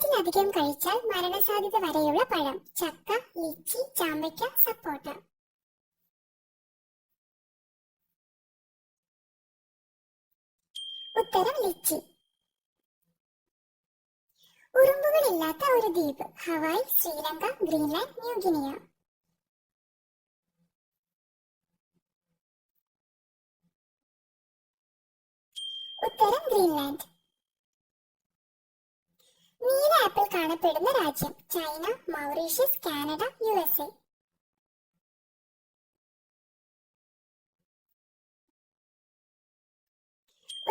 ആവശ്യത്തിലധികം കഴിച്ചാൽ മരണസാധ്യത വരെയുള്ള പഴം. ചക്ക, ലിച്ചി, ചാമ്പയ്ക്ക, സപ്പോട്ട. ഉത്തരം ലിച്ചി. ഉറുമ്പുകളില്ലാത്ത ഒരു ദ്വീപ്. Hawaii, Sri Lanka, Greenland, New Guinea. ഉത്തരം ഗ്രീൻലാൻഡ്. നീല ആപ്പിൾ കാണപ്പെടുന്ന രാജ്യം. China, Mauritius, Canada, USA.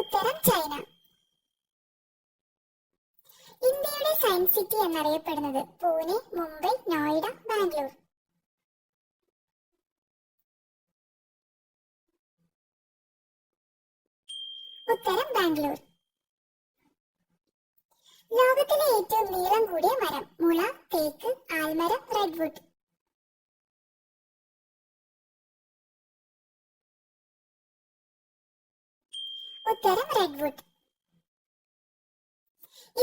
ഉത്തരം ചൈന. ഇന്ത്യയുടെ സയൻസ് സിറ്റി എന്നറിയപ്പെടുന്നത്. പൂനെ, മുംബൈ, നോയിഡ, ബാംഗ്ലൂർ. ഉത്തരം ബാംഗ്ലൂർ. ലോകത്തിലെ ഏറ്റവും നീളം കൂടിയ മരം. മുള, തേക്ക്, ആൽമരം, റെഡ്വുഡ്. ഉത്തരം റെഡ്വുഡ്.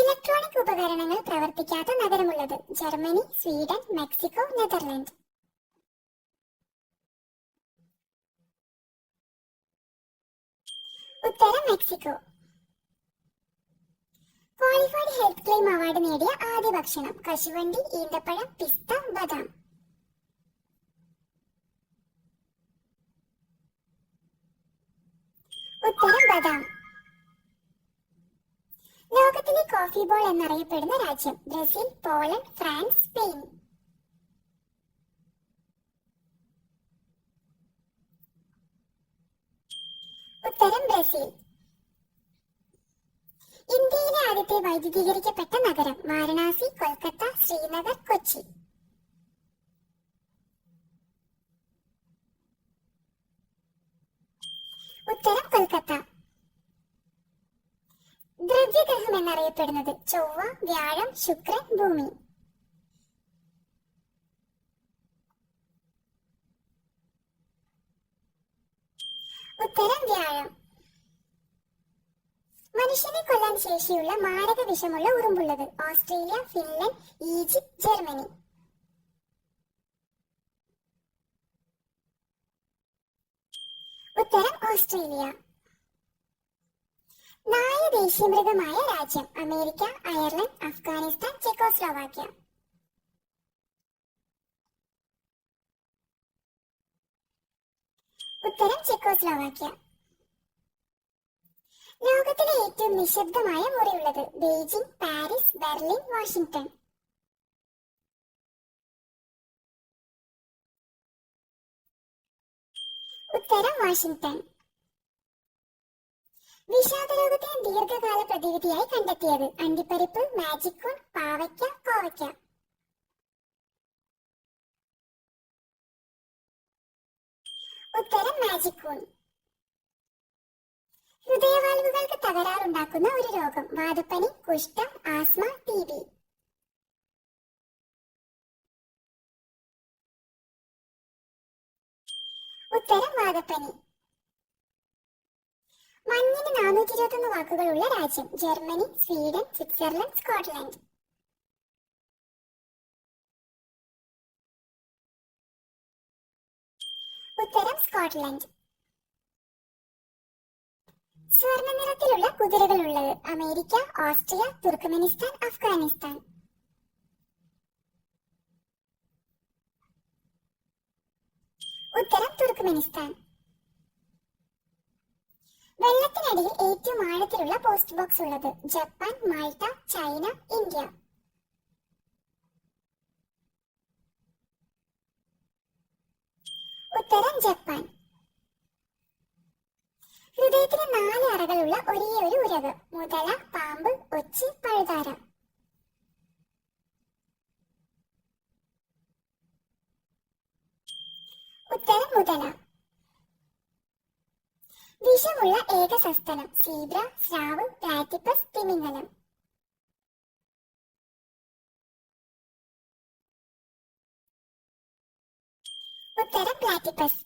ഇലക്ട്രോണിക് ഉപകരണങ്ങൾ പ്രവർത്തിക്കാത്ത നഗരമുള്ളത്. Germany, Sweden, Mexico, Netherland. ഉത്തരം Mexico. Qualified health claim award നേടിയ ആദ്യ ഭക്ഷണം. കശുവണ്ടി, ഈന്തപ്പഴം, പിസ്ത, ബദാം. ഉത്തരം ബദാം. ലോകത്തിലെ കോഫി ബോൾ എന്നറിയപ്പെടുന്ന രാജ്യം. Brazil, Poland, France, Spain. ഉത്തരം ബ്രസീൽ. ഇന്ത്യയിലെ ആദ്യത്തെ വൈദ്യുതീകരിക്കപ്പെട്ട നഗരം. വാരണാസി, കൊൽക്കത്ത, ശ്രീനഗർ, കൊച്ചി. ഉത്തരം കൊൽക്കത്ത. ദ്രവ്യഗ്രഹം എന്നറിയപ്പെടുന്നത്. ചൊവ്വ, വ്യാഴം, ശുക്രൻ, ഭൂമി. ഉത്തരം വ്യാഴം. മനുഷ്യനെ കൊല്ലാൻ ശേഷിയുള്ള മാരക വിഷമുള്ള ഉറുമ്പുള്ളത്. Australia, Finland, Egypt, Germany. ഉത്തരം ഓസ്ട്രേലിയ. നായ ദേശീയമൃഗമായ രാജ്യം. America, Ireland, Afghanistan, Czechoslovakia. ഉത്തരം ചെക്കോസ്ലോവാക്യ. ലോകത്തിലെ ഏറ്റവും നിശബ്ദമായ മുറിയുള്ളത്. Beijing, Paris, Berlin, Washington. ഉത്തരം വാഷിംഗ്ടൺ. വിഷാദരോഗത്തിന് ദീർഘകാല പ്രതിവിധിയായി കണ്ടെത്തിയത്. അണ്ടിപ്പരിപ്പ്, മാജിക് കോൺ, പാവയ്ക്ക, കോവയ്ക്ക. ഉത്തരം മാജിക് കോൺ. ഹൃദയവാൽവുകൾക്ക് തകരാറുണ്ടാക്കുന്ന ഒരു രോഗം. വാതപ്പനി, കുഷ്ഠം, ആസ്മ, TB. ഉത്തരം വാതപ്പനി. മഞ്ഞിന് 421 വാക്കുകളുള്ള രാജ്യം. Germany, Sweden, Switzerland, Scotland. ഉത്തരം സ്കോട്ട്ലൻഡ്. സ്വർണ്ണ നിറത്തിലുള്ള കുതിരകളുള്ളത്. America, Austria, Turkmenistan, Afghanistan. ഉത്തരം തുർക്ക്മെനിസ്ഥാൻ. വെള്ളത്തിനടിയിൽ ഏറ്റവും ആഴത്തിലുള്ള പോസ്റ്റ് ബോക്സ് ഉള്ളത്. Japan, Malta, China, India. ഉത്തരം ജപ്പാൻ. ഹൃദയത്തിന് 4 അറകളുള്ള ഒരേ ഒരു ഉരകം. മുതല, പാമ്പ്, ഒച്ച്, പഴുതാര. ഉത്തരം മുതല. വിഷമുള്ള ഏക സസ്തനം. സീബ്ര, സ്രാവ്, പ്ലാറ്റിപ്പസ്, തിമിംഗലം. ഉത്തരം പ്ലാറ്റിപ്പസ്.